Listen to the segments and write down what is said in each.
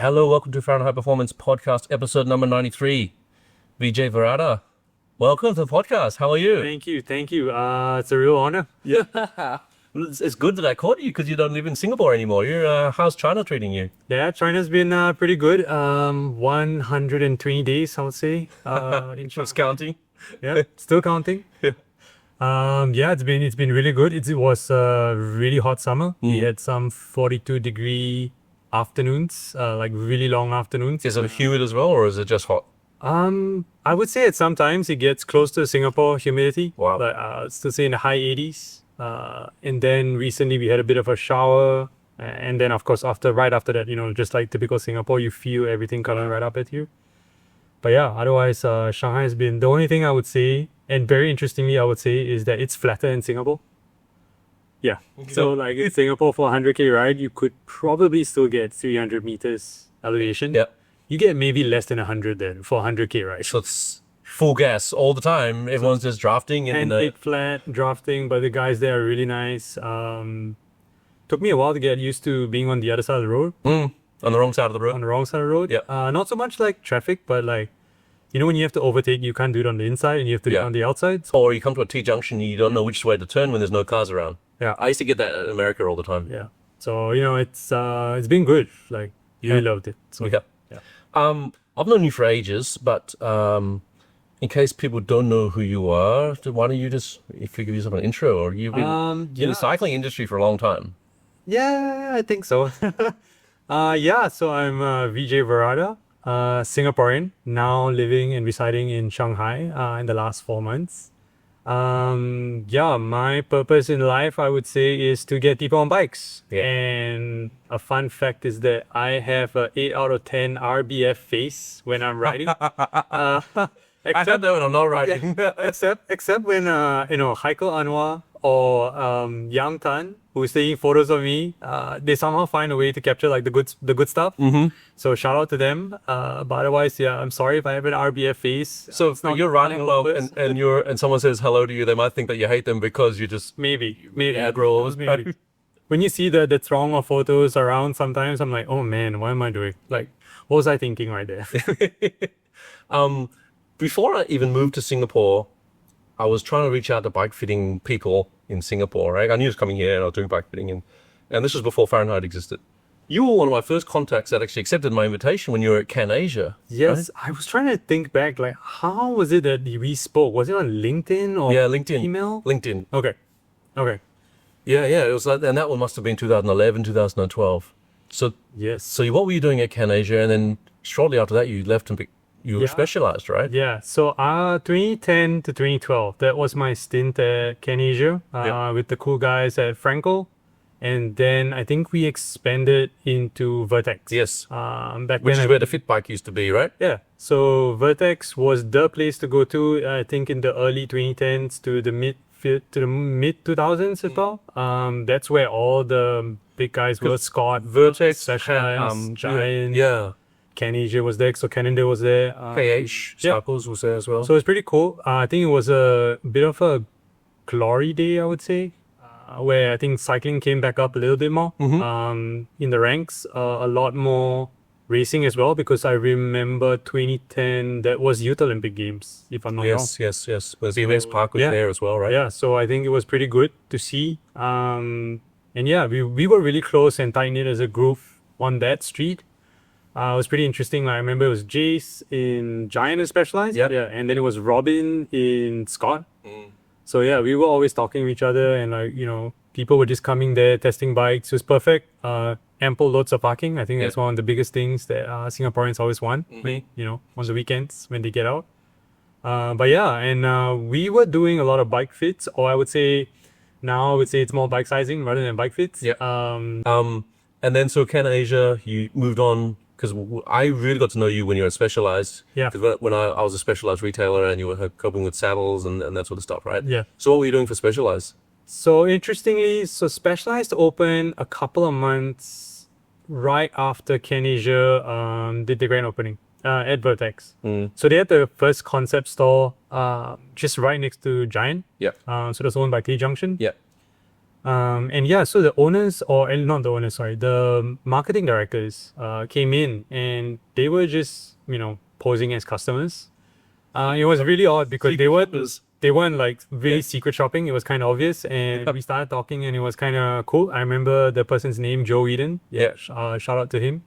Hello, welcome to Fahrenheit Performance Podcast, episode number 93. VJ Varada, welcome to the podcast. How are you? Thank you. It's a real honor. Yeah. It's good that I caught you because you don't live in Singapore anymore. How's China treating you? Yeah, China's been pretty good. 120 days, I would say. Just counting. Yeah, still counting. Yeah, it's been really good. It was a really hot summer. We had some 42-degree afternoons, like really long afternoons. Is it humid as well, or is it just hot? I would say sometimes it gets close to Singapore humidity. Wow. But still say in the high 80s. And then recently we had a bit of a shower. And then, of course, right after that, just like typical Singapore, you feel everything coming right up at you. But yeah, otherwise, Shanghai has been the only thing I would say, and very interestingly, I would say, is that it's flatter in Singapore. Yeah. So, like in Singapore for a 100K ride, you could probably still get 300 meters elevation. Yeah. You get maybe less than 100 then for a 100K ride. So it's full gas all the time. Everyone's just drafting. And flat drafting, but the guys there are really nice. Took me a while to get used to being on the other side of the road. On the wrong side of the road? On the wrong side of the road. Yeah. Not so much like traffic, but like, when you have to overtake, you can't do it on the inside and you have to do it on the outside. Or you come to a T-junction and you don't know which way to turn when there's no cars around. Yeah. I used to get that in America all the time. Yeah. So, it's been good. Like, really loved it. So, yeah. I've known you for ages, but in case people don't know who you are, why don't you just, if you give yourself an intro, or you've been in the cycling industry for a long time? Yeah, I think so. So I'm VJ Varada, Singaporean, now living and residing in Shanghai in the last 4 months. My purpose in life, I would say, is to get people on bikes. Yeah. And a fun fact is that I have a 8 out of 10 RBF face when I'm riding. Except when I'm not riding. except when Heiko Anwar or Yang Tan, who's taking photos of me, they somehow find a way to capture like the good stuff. Mm-hmm. So shout out to them. But otherwise, I'm sorry if I have an RBF face. So you're riding along and someone says hello to you, they might think that you hate them because you just maybe aggro. Maybe. When you see the throng of photos around, sometimes I'm like, oh man, what am I doing? Like, what was I thinking right there? Before I even moved to Singapore, I was trying to reach out to bike fitting people in Singapore, right? I knew I was coming here and I was doing bike fitting, and this was before Fahrenheit existed. You were one of my first contacts that actually accepted my invitation when you were at Cannasia. Yes, right? I was trying to think back, like, how was it that we spoke? Was it on LinkedIn or LinkedIn. Email? LinkedIn. Okay. Yeah, it was like, and that one must have been 2011, 2012. So yes. So what were you doing at Cannasia? And then shortly after that, you left and you were specialized, right? Yeah. So 2010 to 2012, that was my stint at Cannasia with the cool guys at Frankel. And then I think we expanded into Vertex. Yes. Which is where the Fit Bike used to be, right? Yeah. So Vertex was the place to go to, I think in the early 2010s to the mid 2000s as well. That's where all the big guys were. Scott, Vertex, Giant. Yeah. Cannasia was there, so Cannondale was there. KH Cycles was there as well. So it's pretty cool. I think it was a bit of a glory day, I would say, where I think cycling came back up a little bit more in the ranks. A lot more racing as well, because I remember 2010, that was Youth Olympic Games, if I'm not wrong. Yes. Well, BMX Park was there as well, right? Yeah, so I think it was pretty good to see. And we were really close and tight-knit as a group on that street. It was pretty interesting. I remember it was Jace in Giant and Specialized. Yeah. And then it was Robin in Scott. So we were always talking to each other, and people were just coming there, testing bikes. It was perfect. Ample loads of parking. I think that's one of the biggest things that Singaporeans always want, on the weekends when they get out. We were doing a lot of bike fits, or I would say it's more bike sizing rather than bike fits. Yeah. And then so Cannasia, you moved on, because I really got to know you when you were Specialized. Yeah. Because when I was a Specialized retailer and you were coping with saddles and that sort of stuff, right? Yeah. So what were you doing for Specialized? So interestingly, Specialized opened a couple of months right after Cannasia did the grand opening at Vertex. So they had the first concept store just right next to Giant. Yeah. So that's owned by T-Junction. Yeah. And yeah, so the owners, or not the owners, sorry, the marketing directors came in and they were just, posing as customers. It was really odd because they weren't like really secret shopping. It was kind of obvious, and we started talking, and it was kind of cool. I remember the person's name, Joe Eden. Yeah. Shout out to him.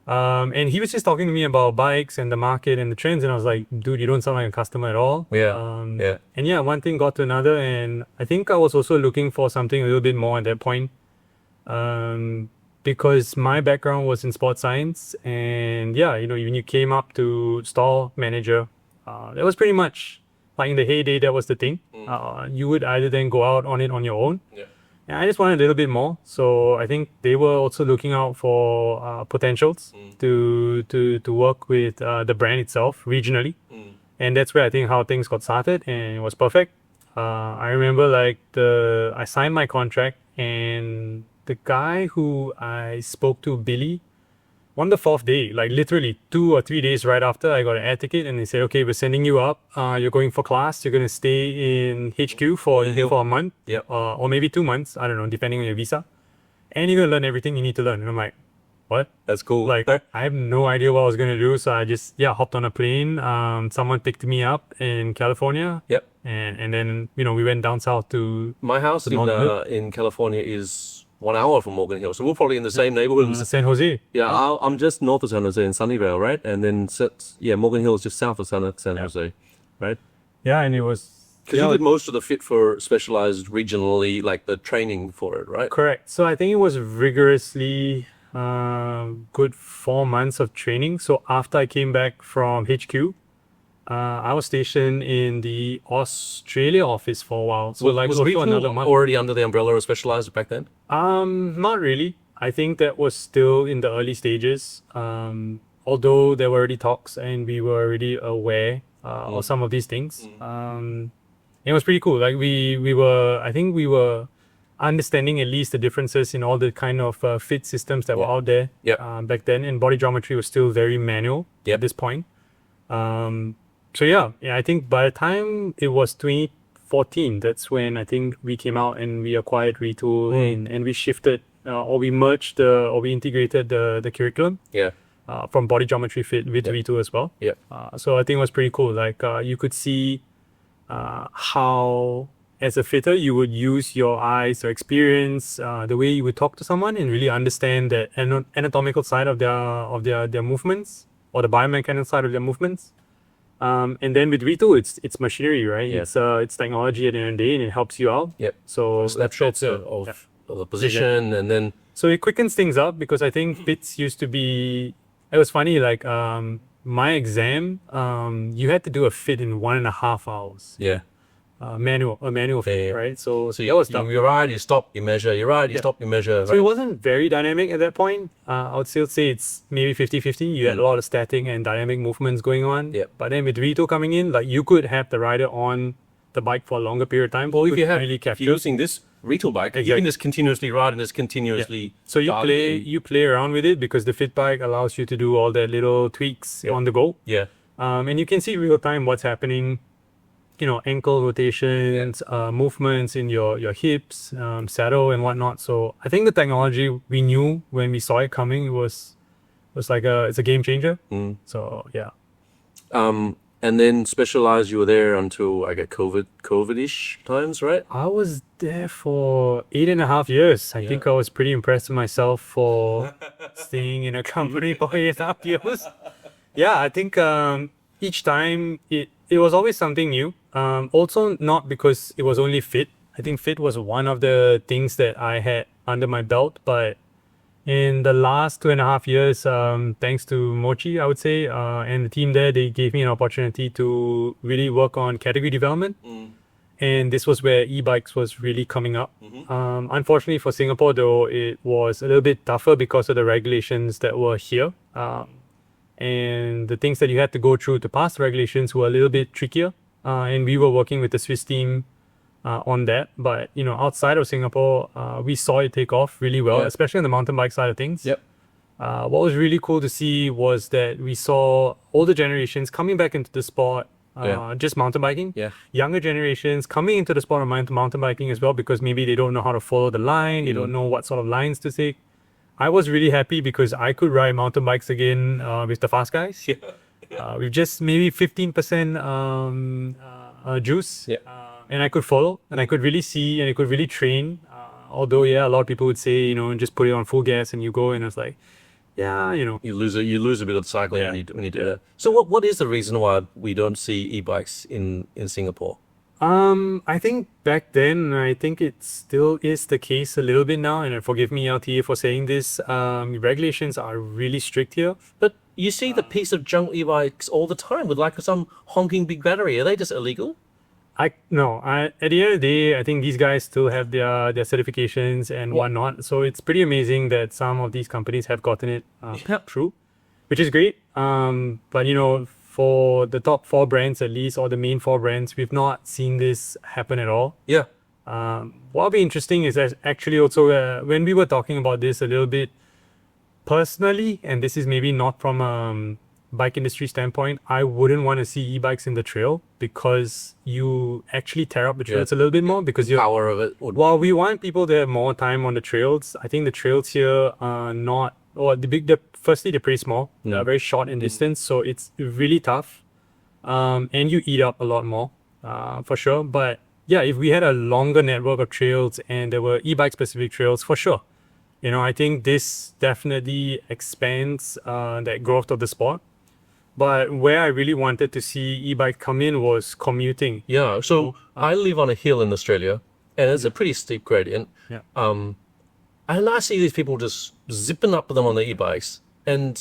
And he was just talking to me about bikes and the market and the trends, and I was like, dude, you don't sound like a customer at all. Yeah. And yeah, one thing got to another, and I think I was also looking for something a little bit more at that point. Because my background was in sports science, and yeah, when you came up to store manager, that was pretty much like in the heyday, that was the thing. You would either then go out on it on your own. Yeah. And I just wanted a little bit more. So I think they were also looking out for potentials to work with the brand itself regionally. And that's where I think how things got started, and it was perfect. I remember I signed my contract, and the guy who I spoke to, Billy, on the 4th day, like literally 2 or 3 days right after, I got an air ticket, and they said, okay, we're sending you up. You're going for class. You're going to stay in HQ for a month, or maybe 2 months. I don't know, depending on your visa. And you're going to learn everything you need to learn. And I'm like, what? That's cool. Like, I have no idea what I was going to do. So I just, hopped on a plane. Someone picked me up in California. Yep. And then, we went down south to... My house in California is 1 hour from Morgan Hill, so we're probably in the same neighborhood. San Jose. Yeah, I'm just north of San Jose in Sunnyvale, right? And then Morgan Hill is just south of San Jose, right? Yeah, and it was because you did most of the fit for specialized regionally, like the training for it, right? Correct. So I think it was rigorously good 4 months of training. So after I came back from HQ, I was stationed in the Australia office for a while. So was retail another month. Already under the umbrella of specialized back then? Not really. I think that was still in the early stages. Although there were already talks and we were already aware of some of these things. It was pretty cool. Like we were understanding at least the differences in all the kind of fit systems that were out there back then. And body geometry was still very manual at this point. So I think by the time it was 2014, that's when I think we came out and we acquired Retool and we shifted or we merged or we integrated the curriculum from body geometry fit with Retool as well. So I think it was pretty cool. Like you could see how as a fitter you would use your eyes or experience the way you would talk to someone and really understand the anatomical side of their movements or the biomechanical side of their movements. And then with Retool, it's machinery, right? It's technology at the end of the day, and it helps you out. So snapshots of the position, and then so it quickens things up because I think fits used to be. It was funny, like my exam, you had to do a fit in 1.5 hours. A manual fit, right? So that was tough. You're right, you stop, you measure. You're right, you stop, you measure. Right? So it wasn't very dynamic at that point. I would still say it's maybe 50-50. You had a lot of static and dynamic movements going on. But then with Retool coming in, like you could have the rider on the bike for a longer period of time. Well, if you're using this Retool bike, you can just continuously ride and just continuously. So you play around with it because the fit bike allows you to do all the little tweaks on the go. And you can see real time what's happening. Ankle rotations, movements in your hips, saddle and whatnot. So I think the technology we knew when we saw it coming was like it's a game changer. So and then Specialized, you were there until I get COVID-ish times, right? I was there for 8.5 years. I think I was pretty impressed with myself for staying in a company for 8.5 years. I think each time it was always something new. Also not because it was only fit. I think fit was one of the things that I had under my belt, but in the last 2.5 years, thanks to Mochi, I would say, and the team there, they gave me an opportunity to really work on category development. And this was where e-bikes was really coming up. Unfortunately for Singapore though, it was a little bit tougher because of the regulations that were here. And the things that you had to go through to pass the regulations were a little bit trickier. And we were working with the Swiss team on that. But, outside of Singapore, we saw it take off really well, especially on the mountain bike side of things. What was really cool to see was that we saw older generations coming back into the sport just mountain biking. Yeah. Younger generations coming into the sport of mountain biking as well, because maybe they don't know how to follow the line, they don't know what sort of lines to take. I was really happy because I could ride mountain bikes again with the fast guys. With just maybe 15% juice. Yeah. And I could follow and I could really see and I could really train. Although, a lot of people would say, just put it on full gas and you go. And it's like, You lose a bit of cycling when you do that. So what is the reason why we don't see e-bikes in Singapore? I think back then, I think it still is the case a little bit now. And forgive me, LTA, for saying this. Regulations are really strict here. But you see the piece of junk e-bikes all the time with like some honking big battery. Are they just illegal? At the end of the day, I think these guys still have their certifications and whatnot. So it's pretty amazing that some of these companies have gotten it through, which is great. But for the top 4 brands at least, or the main 4 brands, we've not seen this happen at all. Yeah. What will be interesting is that actually also when we were talking about this a little bit personally, and this is maybe not from bike industry standpoint, I wouldn't want to see e-bikes in the trail because you actually tear up the trails a little bit more because you power of it. While we want people to have more time on the trails, I think the trails here are not, firstly they're pretty small, they're very short in distance, so it's really tough, and you eat up a lot more, for sure. But if we had a longer network of trails and there were e-bike specific trails, for sure, I think this definitely expands that growth of the sport. But where I really wanted to see e-bike come in was commuting. Yeah, so I live on a hill in Australia, and it's a pretty steep gradient. Yeah. And I see these people just zipping up them on the e-bikes, and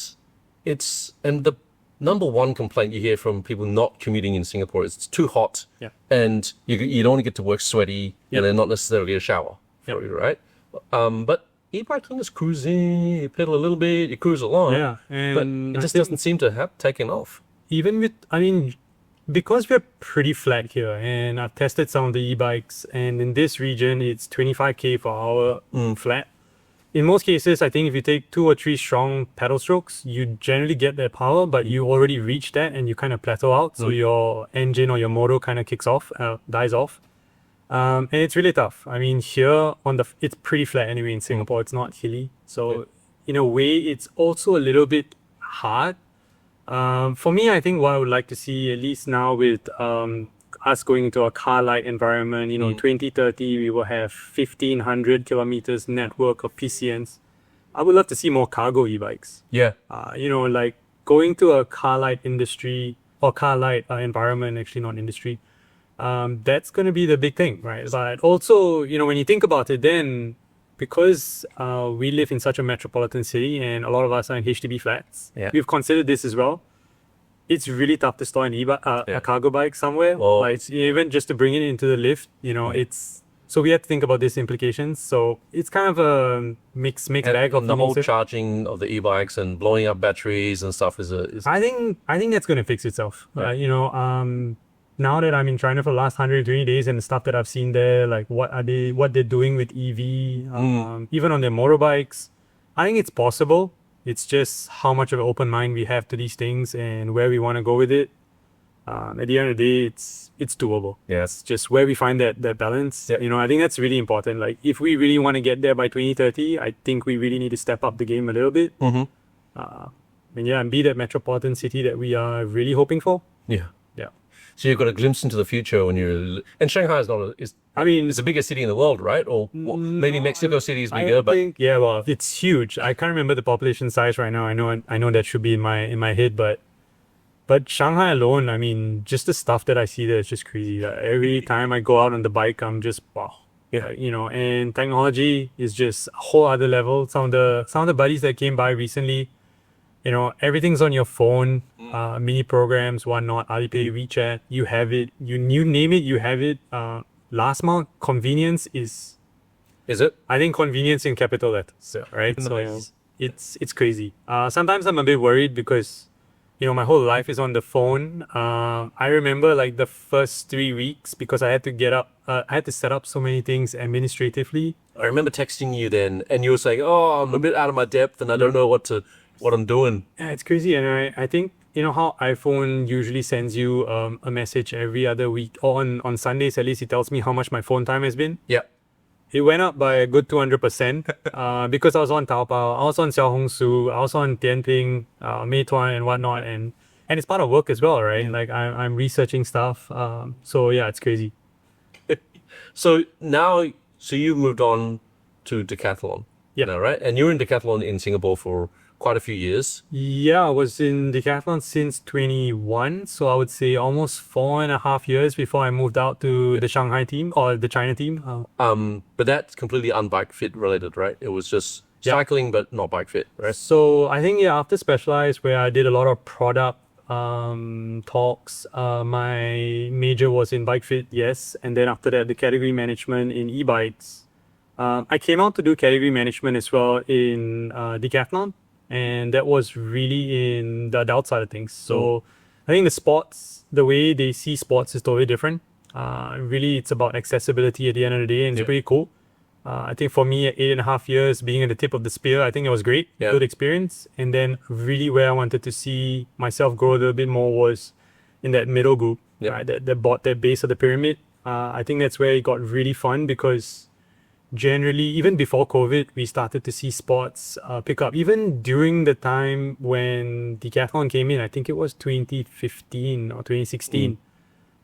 the number one complaint you hear from people not commuting in Singapore is it's too hot, and you don't want to get to work sweaty, and then not necessarily a shower for you, right? But e-biking is cruising, you pedal a little bit, you cruise along. Yeah, and but it just doesn't seem to have taken off. Even because we're pretty flat here, and I've tested some of the e-bikes, and in this region, it's 25k per hour flat. In most cases, I think if you take 2 or 3 strong pedal strokes, you generally get that power, but you already reach that and you kind of plateau out. So your engine or your motor kind of kicks off, dies off. And it's really tough. Here it's pretty flat anyway in Singapore. It's not hilly. So in a way, it's also a little bit hard. For me, I think what I would like to see, at least now with us going into a car light environment, 2030, we will have 1,500 kilometers network of PCNs. I would love to see more cargo e-bikes. Yeah. Like going to a car light industry or car light environment, actually not industry. That's going to be the big thing, right? But also, when you think about it, then because we live in such a metropolitan city and a lot of us are in HDB flats, we've considered this as well. It's really tough to store a cargo bike somewhere. Like even just to bring it into the lift, so we have to think about these implications. So it's kind of a mixed bag of the whole charging of the e-bikes and blowing up batteries and stuff is. I think that's going to fix itself. Now that I'm in China for the last 120 days and the stuff that I've seen there, like what they're doing with EV, even on their motorbikes, I think it's possible. It's just how much of an open mind we have to these things and where we want to go with it. At the end of the day, it's doable. Yes. It's just where we find that balance. Yep. I think that's really important. Like if we really want to get there by 2030, I think we really need to step up the game a little bit. And be that metropolitan city that we are really hoping for. Yeah. So you've got a glimpse into the future when and Shanghai is it's the biggest city in the world, right? Or maybe Mexico City is bigger, it's huge. I can't remember the population size right now. I know that should be in my head, but Shanghai alone, just the stuff that I see there is just crazy. Every time I go out on the bike, I'm just wow. Yeah. And technology is just a whole other level. Some of the buddies that came by recently, everything's on your phone, mini programs, whatnot, Alipay, WeChat, you have it. You name it, you have it. Last month, convenience is it? I think convenience in capital letters, right? So it's crazy. Sometimes I'm a bit worried because, my whole life is on the phone. I remember like the first 3 weeks because I had to get up, I had to set up so many things administratively. I remember texting you then and you were saying, I'm a bit out of my depth and I don't know what I'm doing. Yeah, it's crazy. And I think you know how iPhone usually sends you a message every other week, or on Sundays at least it tells me how much my phone time has been. Yeah. It went up by a good 200% because I was on Taobao, I was on Xiaohongshu, I was on Dianping, Meituan and whatnot, and it's part of work as well, right? Like I'm researching stuff. So yeah, it's crazy. So you moved on to Decathlon. Yeah. Now, right? And you were in Decathlon in Singapore for quite a few years. Yeah, I was in Decathlon since 21, so I would say almost 4.5 years before I moved out to the Shanghai team or the China team. But that's completely unbike fit related, right? It was just Yeah. cycling, but not bike fit, right? So I think after Specialized, where I did a lot of product talks, my major was in bike fit, yes, and then after that the category management in e-bikes. I came out to do category management as well in Decathlon, and that was really in the adult side of things. So I think the way they see sports is totally different. Really, it's about accessibility at the end of the day, and it's pretty cool. I think for me, at 8.5 years being at the tip of the spear, I think it was great, good experience. And then really where I wanted to see myself grow a little bit more was in that middle group, right? That base of the pyramid. I think that's where it got really fun because generally, even before COVID, we started to see sports pick up. Even during the time when Decathlon came in, I think it was 2015 or 2016.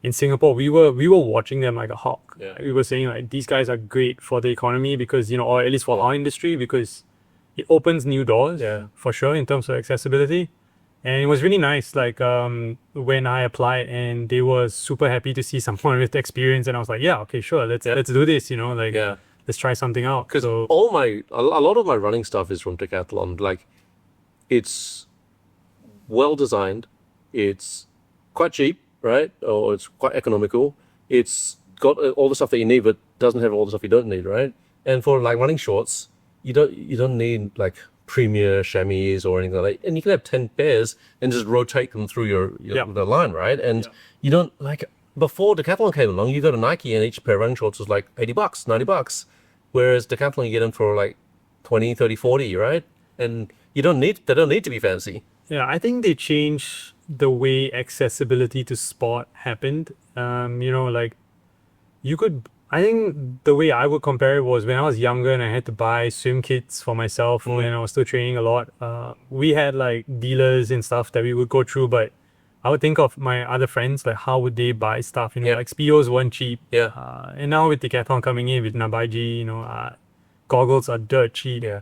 In Singapore, we were watching them like a hawk. Yeah. We were saying like these guys are great for the economy because, you know, or at least for our industry, because it opens new doors for sure in terms of accessibility. And it was really nice, like when I applied and they were super happy to see someone with experience, and I was like, yeah, okay, sure, let's do this, you know, like let's try something out. Because So a lot of my running stuff is from Decathlon. Like, it's well designed, it's quite cheap, right? Or it's quite economical. It's got all the stuff that you need, but doesn't have all the stuff you don't need, right? And for like running shorts, you don't need like premier chamois or anything like that. And you can have 10 pairs and just rotate them through the line, right? And you don't like, before Decathlon came along, you go to Nike and each pair of running shorts was like $80, $90. Whereas Decathlon, you get them for like 20, 30, 40, right? And they don't need to be fancy. yeah, I think they changed the way accessibility to sport happened. You know, like I think the way I would compare it was when I was younger and I had to buy swim kits for myself when I was still training a lot. We had like dealers and stuff that we would go through, but I would think of my other friends, like how would they buy stuff? You know, like Speedos weren't cheap. Yeah. And now with Decathlon coming in with Nabaiji, you know, goggles are dirt cheap. Yeah.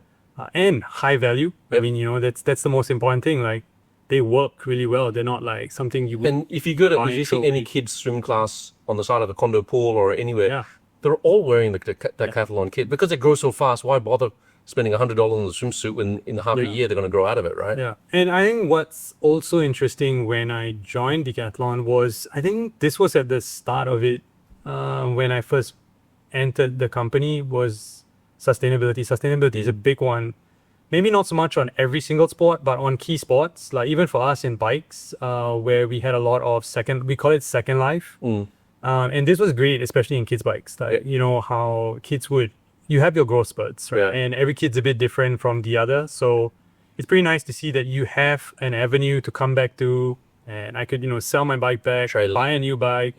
And high value. I mean, you know, that's the most important thing. Like, they work really well. They're not like something you would. And if you go to, buy if you through- see any kids swim class on the side of the condo pool or anywhere, Yeah. they're all wearing the Decathlon kit because they grow so fast. Why bother spending $100 on a swimsuit when in half a year they're going to grow out of it, right? Yeah. And I think what's also interesting when I joined Decathlon was, I think this was at the start of it, when I first entered the company, was sustainability. Sustainability is a big one. Maybe not so much on every single sport, but on key sports, like even for us in bikes, where we had a lot of we call it second life. And this was great, especially in kids' bikes. Like, you know, how kids you have your growth spurts, right? Yeah. And every kid's a bit different from the other. So it's pretty nice to see that you have an avenue to come back to, and I could, you know, sell my bike back, buy a new bike,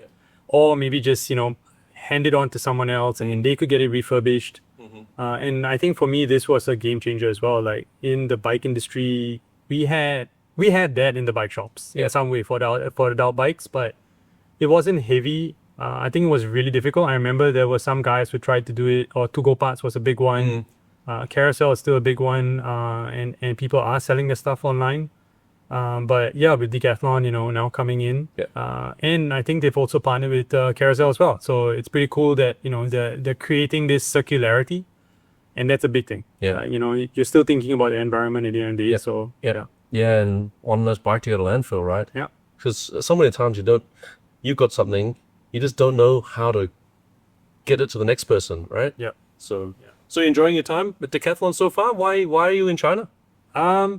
or maybe just, you know, hand it on to someone else and they could get it refurbished. And I think for me, this was a game changer as well. Like in the bike industry, we had that in the bike shops in some way for adult bikes, but it wasn't heavy. I think it was really difficult. I remember there were some guys who tried to do it, or To Go Parts was a big one. Carousel is still a big one, and people are selling their stuff online. But yeah, with Decathlon, you know, now coming in, and I think they've also partnered with Carousel as well. So it's pretty cool that, you know, they're creating this circularity, and that's a big thing. You know, you're still thinking about the environment at the end of the day. So Yeah, and one less bike to go to landfill, right? Yeah. Because so many times you've got something, you just don't know how to get it to the next person, right? Yeah. So you're enjoying your time with Decathlon so far? Why are you in China?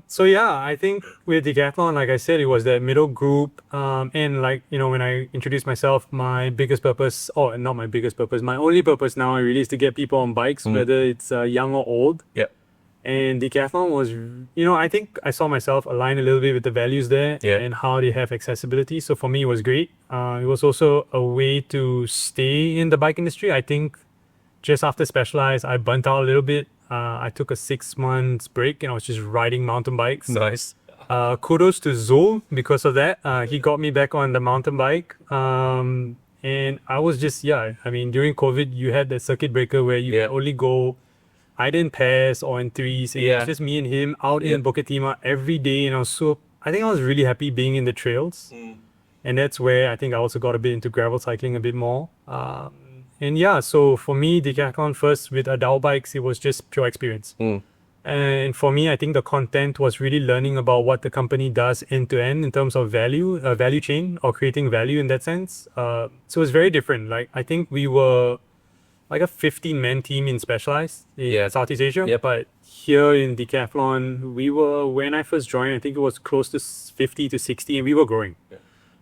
So yeah, I think with Decathlon, like I said, it was that middle group. And like, you know, when I introduced myself, my biggest purpose, not my biggest purpose, my only purpose now really is to get people on bikes, whether it's young or old. Yeah. And Decathlon was, I think I saw myself align a little bit with the values there and how they have accessibility. So for me, it was great. It was also a way to stay in the bike industry. I think just after Specialized, I burnt out a little bit. I took a 6 months break and I was just riding mountain bikes. Nice. Kudos to Zul because of that. He got me back on the mountain bike. And I was just, during COVID, you had the circuit breaker where you could only go either in pairs or in threes. And it was just me and him out in Bukit Timah every day. And I think I was really happy being in the trails. And that's where I think I also got a bit into gravel cycling a bit more. So for me, Decathlon first with adult bikes, it was just pure experience. And for me, I think the content was really learning about what the company does end to end in terms of value chain or creating value in that sense. So it was very different. Like, I think we were like a 15-man team in Specialized in Southeast Asia. But here in Decathlon, when I first joined, I think it was close to 50 to 60 and we were growing.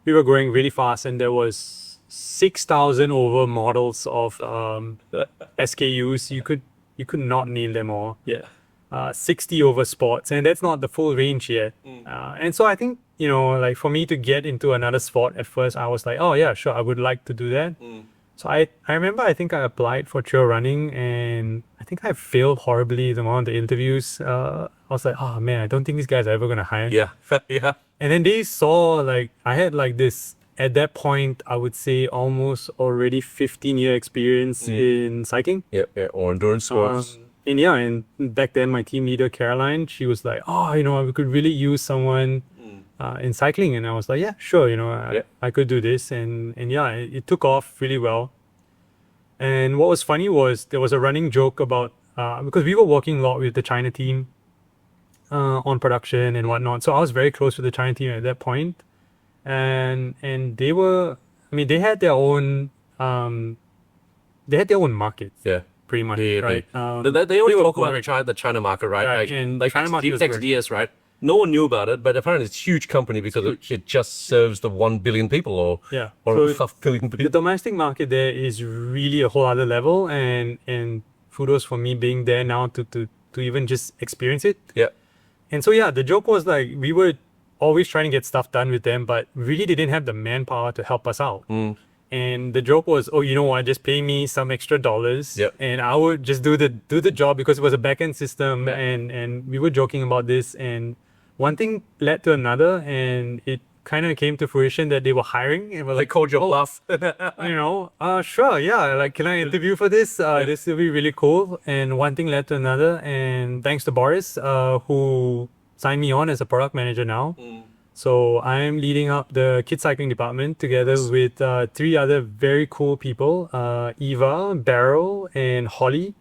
We were growing really fast and there was 6,000 over models of SKUs. You could not name them all. 60 over sports, and that's not the full range yet. And so I think, for me to get into another sport at first, I was like, oh yeah, sure, I would like to do that. So I remember, I think I applied for trail running and I think I failed horribly in one of the interviews. I was like, oh man, I don't think these guys are ever going to hire me. And then they saw I had this, at that point, I would say almost already 15-year experience in cycling. Or endurance sports. And back then my team leader, Caroline, she was like, we could really use someone in cycling. And I was like, yeah, sure, I could do this. And it took off really well. And what was funny was there was a running joke about, because we were working a lot with the China team on production and whatnot. So I was very close with the China team at that point. And they were, they had their own market. Pretty much, right? They only talk about the China market, right? China market was XDS, right? No one knew about it, but apparently it's a huge company because it just serves the 1 billion people or half billion people. The domestic market there is really a whole other level, and kudos for me being there now to even just experience it. And so the joke was we were always trying to get stuff done with them, but really they didn't have the manpower to help us out. And the joke was, oh, you know what? Just pay me some extra dollars, and I would just do the job because it was a back-end system, and we were joking about this, and one thing led to another, and it kind of came to fruition that they were hiring, and we're like, called your bluff. Sure, yeah, can I interview for this? This will be really cool. And one thing led to another, and thanks to Boris, who signed me on as a product manager now. So I'm leading up the kids cycling department together with 3 other very cool people, Eva, Beryl, and Holly.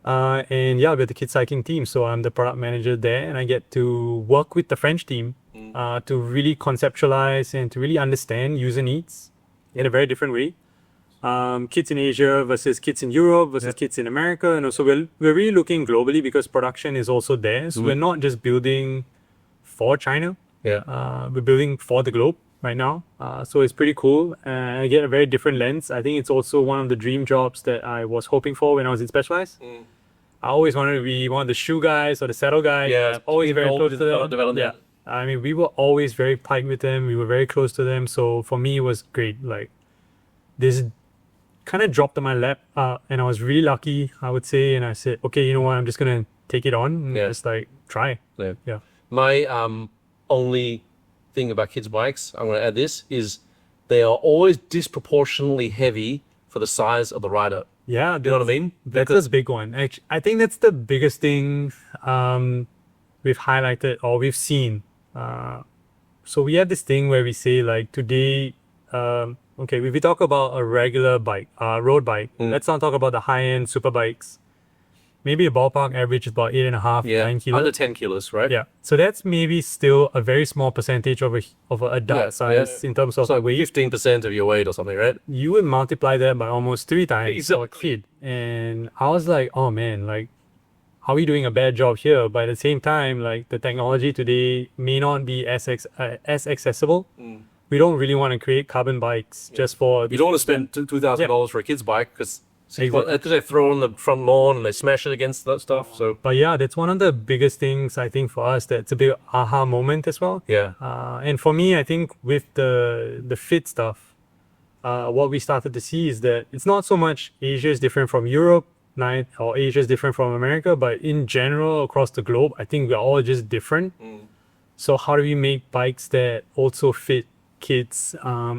With the kids cycling team. So I'm the product manager there, and I get to work with the French team to really conceptualize and to really understand user needs in a very different way. Kids in Asia versus kids in Europe versus kids in America. And also we're really looking globally because production is also there. So we're not just building for China. We're building for the globe right now. So it's pretty cool. I get a very different lens. I think it's also one of the dream jobs that I was hoping for when I was in Specialized. I always wanted to be one of the shoe guys or the saddle guy. Always very close to them. We were always very tight with them. We were very close to them. So for me, it was great. This kind of dropped on my lap, and I was really lucky, I would say. And I said, okay, you know what? I'm just going to take it on and just try. My only thing about kids' bikes, I'm going to add this, is they are always disproportionately heavy for the size of the rider. Yeah. You know what I mean? That's a big one. Actually, I think that's the biggest thing we've highlighted or we've seen. So we have this thing where we say today, if we talk about a regular bike, road bike, let's not talk about the high-end super bikes. Maybe a ballpark average is about 8.5, 9 kilos. Under 10 kilos, right? Yeah. So that's maybe still a very small percentage of a adult size in terms of weight. 15% of your weight or something, right? You would multiply that by almost 3 times a kid. And I was like, oh man, are we doing a bad job here? But at the same time, the technology today may not be as accessible. We don't really want to create carbon bikes just for... You don't want to spend $2,000 for a kid's bike because Because they throw on the front lawn and they smash it against that stuff. So But yeah, that's one of the biggest things I think for us. That's a big aha moment as well. yeah, And for me, I think with the fit stuff, what we started to see is that it's not so much Asia is different from Europe, or Asia is different from America, but in general across the globe, I think we're all just different. So how do we make bikes that also fit kids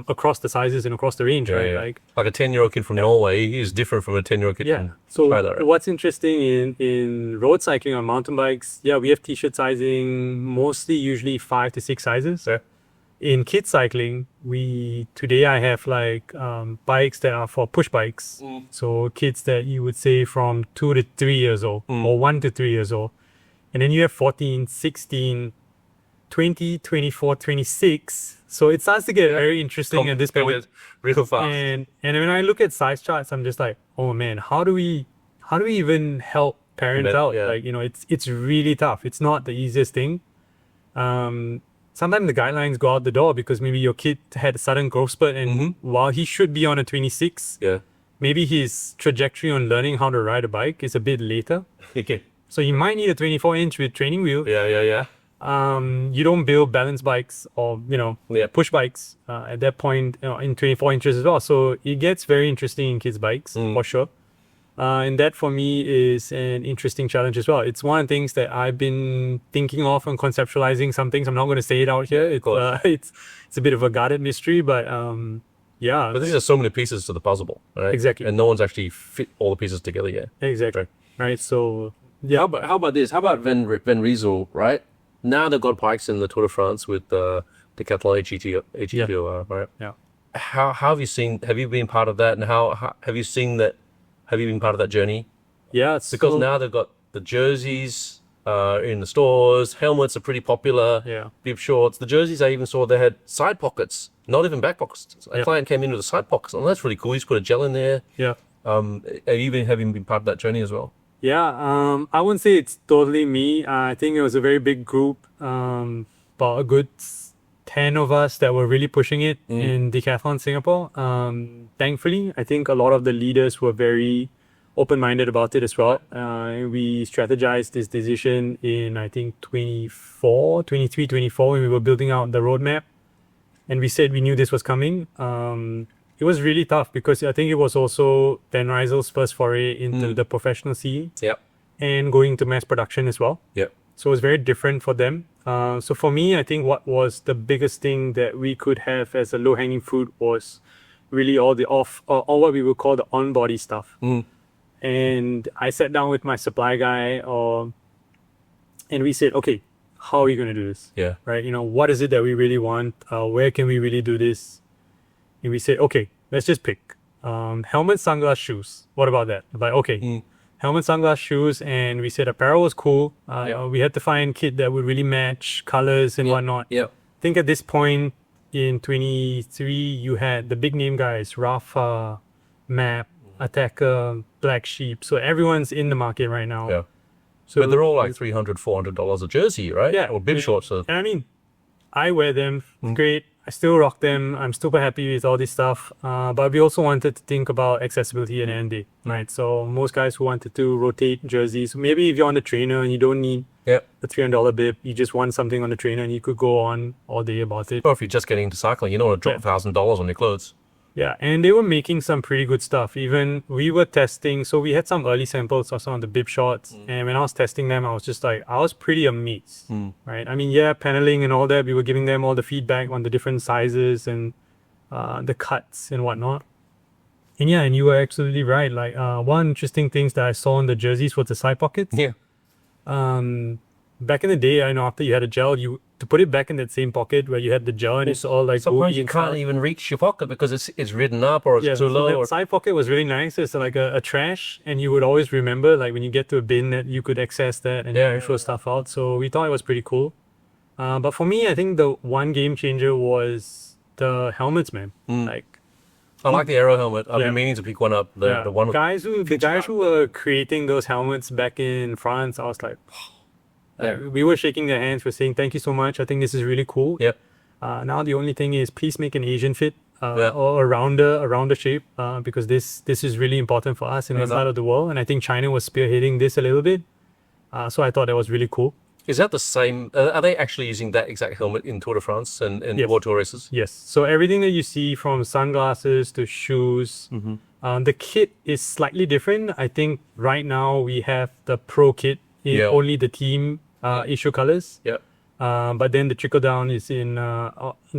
across the sizes and across the range, right? yeah. Like a 10-year-old kid from Norway is different from a 10-year-old kid from So China, right? what's interesting in road cycling on mountain bikes, we have t-shirt sizing, mostly usually 5 to 6 sizes. Yeah. In kid cycling, today I have like bikes that are for push bikes. So kids that you would say from 2 to 3 years old or 1 to 3 years old. And then you have 14, 16, 20, 24, 26. So it starts to get very interesting at this point. Real fast. And when I look at size charts, I'm just like, oh man, how do we even help parents out? Yeah. Like, it's really tough. It's not the easiest thing. Sometimes the guidelines go out the door because maybe your kid had a sudden growth spurt and while he should be on a 26, maybe his trajectory on learning how to ride a bike is a bit later. Okay. So you might need a 24-inch with training wheel. Yeah. You don't build balance bikes or push bikes at that point in 24 inches as well. So it gets very interesting in kids' bikes for sure. And that for me is an interesting challenge as well. It's one of the things that I've been thinking of and conceptualizing some things. I'm not going to say it out here. It's a bit of a guarded mystery, but yeah. But these are so many pieces to the puzzle, right? Exactly. And no one's actually fit all the pieces together yet. Exactly. Right. So yeah. How about this? How about Van Riesel, right? Now they've got bikes in the Tour de France with Decathlon AGT, right? Yeah. How have you seen? Have you been part of that? And how have you seen that? Have you been part of that journey? Yeah. Because now they've got the jerseys in the stores. Helmets are pretty popular. Yeah. Bib shorts. The jerseys I even saw they had side pockets, not even back pockets. A client came in with a side pockets. Oh, that's really cool. He's put a gel in there. Yeah. Have you been part of that journey as well? Yeah, I wouldn't say it's totally me. I think it was a very big group, about a good 10 of us that were really pushing it in Decathlon Singapore. Thankfully, I think a lot of the leaders were very open-minded about it as well. We strategized this decision in, I think, 23, 24, when we were building out the roadmap. And we said we knew this was coming. It was really tough because I think it was also Van Riesel's first foray into the professional scene and going to mass production as well. Yep. So it was very different for them. So for me, I think what was the biggest thing that we could have as a low-hanging fruit was really all what we would call the on-body stuff. And I sat down with my supply guy and we said, okay, how are we going to do this? Yeah. Right? What is it that we really want? Where can we really do this? And we said, okay, let's just pick helmet, sunglass, shoes. What about that? Like, okay, helmet, sunglass, shoes. And we said apparel was cool. We had to find kit that would really match colors and whatnot. Yeah. I think at this point in 23, you had the big name guys, Rafa, Map, Attacker, Black Sheep. So everyone's in the market right now. Yeah. So but they're all like $300, $400 a jersey, right? Yeah. Or bib shorts. And I mean, I wear them. Great. I still rock them. I'm super happy with all this stuff. But we also wanted to think about accessibility at the end of the day, right? So most guys who wanted to rotate jerseys, maybe if you're on the trainer and you don't need a $300 bib, you just want something on the trainer and you could go on all day about it. Or if you're just getting into cycling, you don't want to drop $1,000 on your clothes. Yeah, and they were making some pretty good stuff. Even we were testing, so we had some early samples of some of the bib shorts. And when I was testing them, I was just like, I was pretty amazed, right? I mean, paneling and all that, we were giving them all the feedback on the different sizes and the cuts and whatnot. And you were absolutely right. Like one interesting things that I saw in the jerseys was the side pockets. Yeah. Back in the day, I know after you had a gel, to put it back in that same pocket where you had the gel and it's all like sometimes you can't even reach your pocket because it's ridden up or it's too low. So that side pocket was really nice. It's like a trash, and you would always remember, like when you get to a bin, that you could access that and throw stuff out. So we thought it was pretty cool. But for me, I think the one game changer was the helmets, man. Like, I like the Aero helmet. I've been meaning to pick one up. The one guys who were creating those helmets back in France, I was like, we were shaking their hands. We're saying, thank you so much. I think this is really cool. Yep. Now the only thing is, please make an Asian fit. or a rounder shape, because this is really important for us in this side of the world. And I think China was spearheading this a little bit. So I thought that was really cool. Is that the same? Are they actually using that exact helmet in Tour de France and Yes. World Tour races? Yes. So everything that you see from sunglasses to shoes, the kit is slightly different. I think right now we have the pro kit in only the team issue colors. Yeah. But then the trickle down is in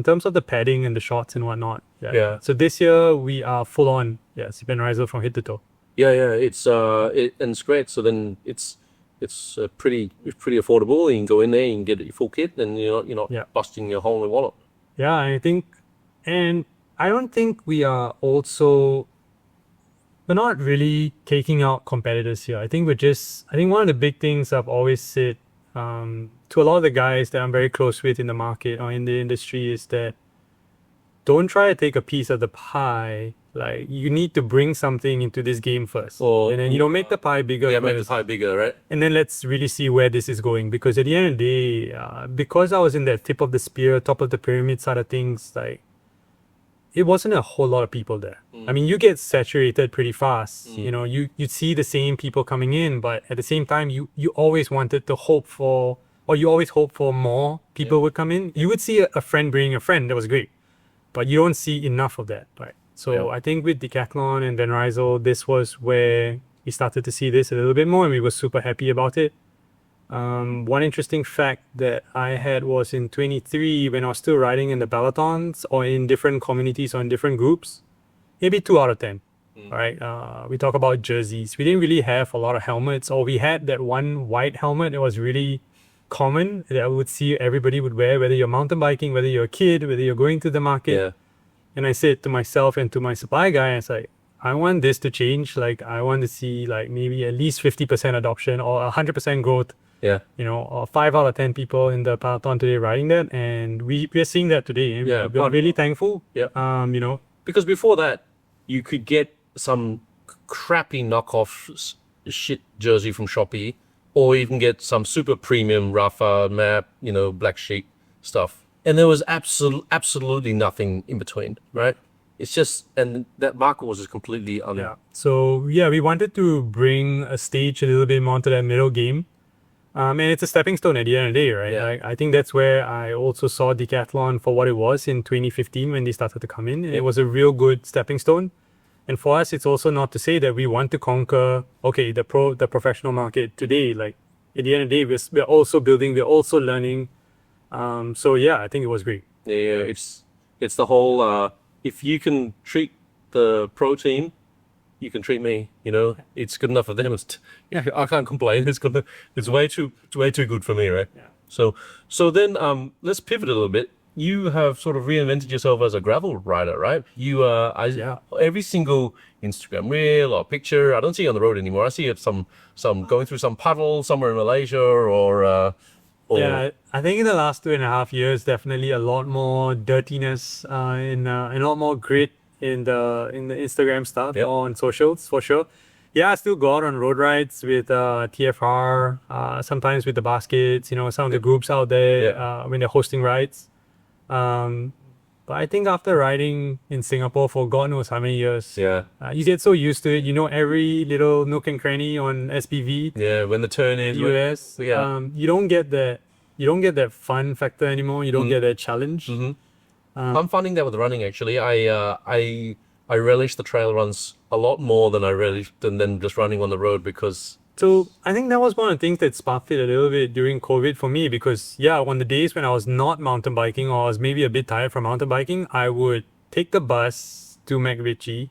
terms of the padding and the shorts and whatnot. Yeah. So this year we are full on, zip and riser from head to toe. Yeah. It's and it's great. So then it's pretty affordable. You can go in there, you can get your full kit, and you're not busting your hole in the wallet. Yeah, I think, and I don't think we're not really taking out competitors here. I think one of the big things I've always said to a lot of the guys that I'm very close with in the market or in the industry is that don't try to take a piece of the pie. Like, you need to bring something into this game first. And then, make the pie bigger. Yeah, make the pie bigger, right? And then let's really see where this is going. Because at the end of the day, because I was in that tip of the spear, top of the pyramid side of things, like, it wasn't a whole lot of people there. I mean, you get saturated pretty fast. You'd see the same people coming in, but at the same time, you always wanted to hope for, or you always hope for more people would come in. You would see a friend bringing a friend. That was great. But you don't see enough of that, right? So I think with Decathlon and Van Rysel, this was where we started to see this a little bit more, and we were super happy about it. One interesting fact that I had was in 23, when I was still riding in the pelotons or in different communities or in different groups, maybe 2 out of 10. Right? We talk about jerseys. We didn't really have a lot of helmets, or we had that one white helmet that was really common that I would see everybody would wear, whether you're mountain biking, whether you're a kid, whether you're going to the market. Yeah. And I said to myself and to my supply guy, I was like, I want this to change. Like, I want to see like maybe at least 50% adoption or 100% growth. Yeah. Or 5 out of 10 people in the peloton today riding that. And we're seeing that today. And we're really thankful. Yeah. Because before that, you could get some crappy knockoff shit jersey from Shopee, or you can get some super premium Rafa map, black sheep stuff. And there was absolutely nothing in between, right? It's just, and that market was just completely So we wanted to bring a stage a little bit more to that middle game. And it's a stepping stone at the end of the day, right? Yeah. I think that's where I also saw Decathlon for what it was in 2015 when they started to come in. It was a real good stepping stone. And for us, it's also not to say that we want to conquer, the professional market today. Like, at the end of the day, we're also building, we're also learning. I think it was great. Yeah, it's the whole, if you can treat the pro team, you can treat me, it's good enough for them. I can't complain. It's way too good for me, right? Yeah. So then, let's pivot a little bit. You have sort of reinvented yourself as a gravel rider, right? Every single Instagram reel or picture, I don't see you on the road anymore. I see you at some going through some puddle somewhere in Malaysia or I think in the last 2.5 years, definitely a lot more dirtiness and a lot more grit in the Instagram stuff or on socials for sure. Yeah, I still go out on road rides with TFR, sometimes with the baskets, some of the groups out there when they're hosting rides. But I think after riding in Singapore for God knows how many years, you get so used to it. Every little nook and cranny on SPV. Yeah, when the turn is US, you don't get that fun factor anymore. You don't get that challenge. I'm finding that with running actually. I relish the trail runs a lot more than I relish than just running on the road because. So I think that was one of the things that sparked it a little bit during COVID for me because on the days when I was not mountain biking or I was maybe a bit tired from mountain biking, I would take the bus to McRitchie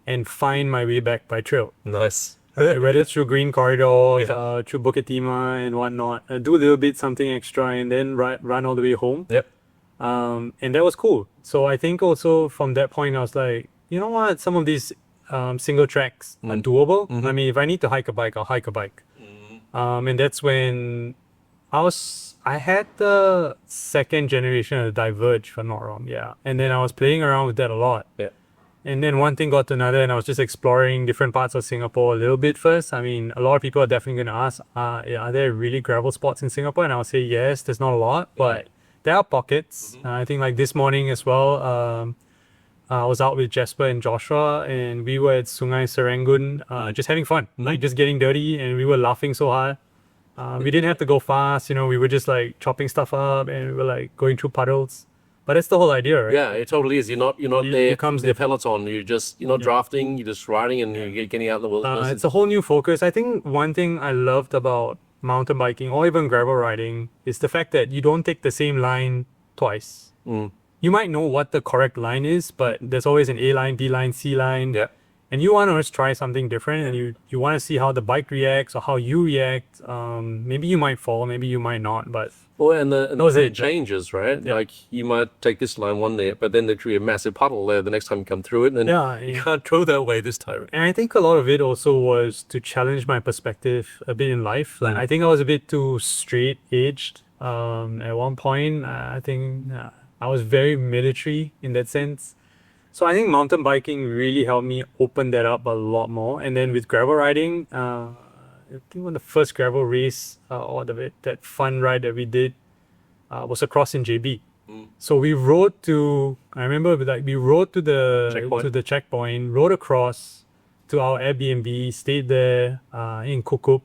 and find my way back by trail. Nice. Whether it's through Green Corridor, through Bukit Timah and whatnot, do a little bit something extra and then run all the way home. Yep. And that was cool. So I think also from that point, I was like, you know what, some of these single tracks are doable. I mean, if I need to hike a bike, I'll hike a bike. And that's when I had the second generation of the Diverge, if I'm not wrong. Yeah. And then I was playing around with that a lot. Yeah. And then one thing got to another, and I was just exploring different parts of Singapore a little bit first. I mean, a lot of people are definitely going to ask, are there really gravel spots in Singapore? And I'll say, yes, there's not a lot, but there are pockets. I think like this morning as well, I was out with Jasper and Joshua, and we were at Sungai Serangoon, just having fun, like just getting dirty, and we were laughing so hard. We didn't have to go fast, we were just like chopping stuff up, and we were like going through puddles. But that's the whole idea, right? Yeah, it totally is. You're not there. becomes The peloton. You're not drafting. You're just riding, and you're getting out in the wilderness. It's a whole new focus. I think one thing I loved about mountain biking or even gravel riding is the fact that you don't take the same line twice. You might know what the correct line is, but there's always an A line, B line, C line. Yeah. And you want to just try something different, and you want to see how the bike reacts or how you react. Maybe you might fall, maybe you might not, but And it changes, right? Yeah. Like you might take this line one day, but then they create a massive puddle there the next time you come through it, and you can't go that way this time. And I think a lot of it also was to challenge my perspective a bit in life. Like I think I was a bit too straight edged. At one point, I think I was very military in that sense. So I think mountain biking really helped me open that up a lot more. And then with gravel riding, I think when the first gravel race that fun ride that we did was across in JB. So we rode to, I remember we rode to the checkpoint, rode across to our Airbnb, stayed there in Kukup,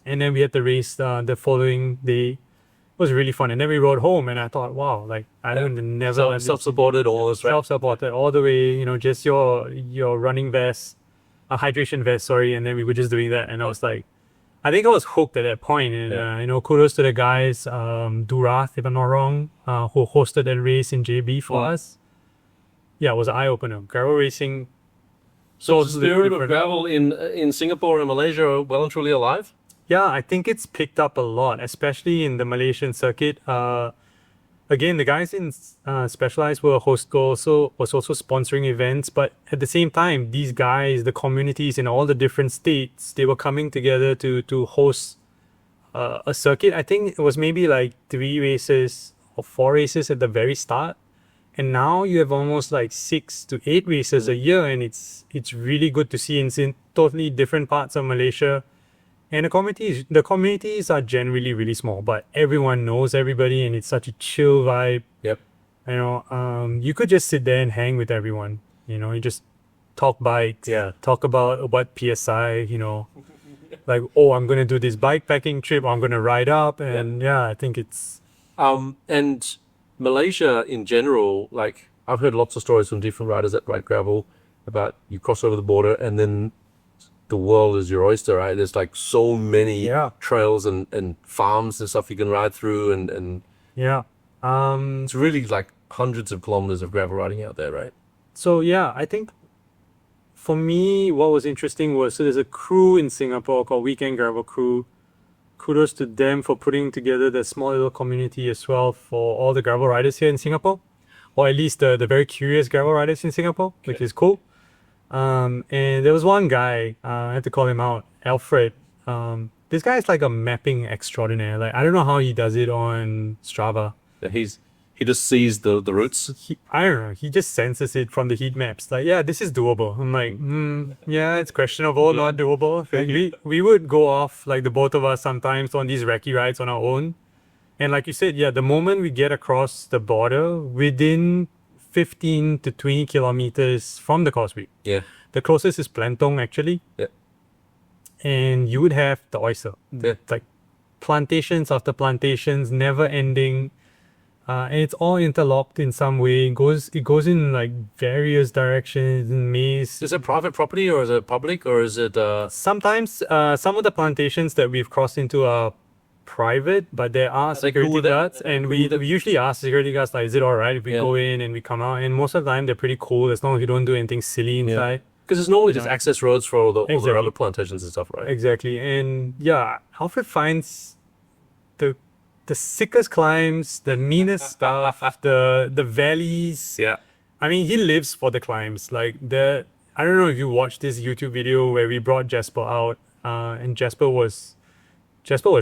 and then we had the race the following day. It was really fun, and then we rode home, and I thought, wow, like I don't never Self-supported all this, right? Self-supported all the way, just your running vest, a hydration vest, sorry, and then we were just doing that, and I was like, I think I was hooked at that point, and kudos to the guys, Durath, if I'm not wrong, who hosted that race in JB for us. Yeah, it was an eye opener. Gravel racing. So is the spirit of gravel in Singapore and Malaysia well and truly alive? Yeah, I think it's picked up a lot, especially in the Malaysian circuit. Again, the guys in Specialized was also sponsoring events, but at the same time, these guys, the communities in all the different states, they were coming together to host a circuit. I think it was maybe like 3 races or 4 races at the very start, and now you have almost like 6 to 8 races a year, and it's really good to see in totally different parts of Malaysia. And the communities are generally really small, but everyone knows everybody, and it's such a chill vibe. Yep. You could just sit there and hang with everyone. You just talk bikes. Yeah. Talk about what PSI. Like, oh, I'm gonna do this bike packing trip. Or I'm gonna ride up, and I think it's. And Malaysia in general, like I've heard lots of stories from different riders that ride gravel about you cross over the border and then the world is your oyster, right? There's like so many trails and farms and stuff you can ride through, and it's really like hundreds of kilometers of gravel riding out there, right? So I think for me, what was interesting was, so there's a crew in Singapore called Weekend Gravel Crew. Kudos to them for putting together the small little community as well for all the gravel riders here in Singapore, or at least the very curious gravel riders in Singapore, which is cool. And there was one guy, I have to call him out, Alfred. This guy is like a mapping extraordinaire. Like, I don't know how he does it on Strava. He just sees the routes. I don't know. He just senses it from the heat maps. Like, this is doable. I'm like, it's questionable, not doable. Like, we would go off, like the both of us sometimes on these recce rides on our own. And like you said, the moment we get across the border, within 15 to 20 kilometers from the causeway. Yeah. The closest is Plantong, actually. Yeah. And you would have the oyster. Yeah. Like plantations after plantations, never ending. And it's all interlocked in some way. It goes in like various directions in maze. Is it private property or is it public or is it Sometimes some of the plantations that we've crossed into are private, but there are security guards, and we usually ask security guards, like, is it all right if we go in and we come out? And most of the time they're pretty cool as long as you don't do anything silly inside. Because it's normally just access roads for all the other plantations and stuff, right? Exactly. And Alfred finds the sickest climbs, the meanest stuff, the valleys. Yeah. I mean, he lives for the climbs. Like, I don't know if you watched this YouTube video where we brought Jasper out, and Jasper was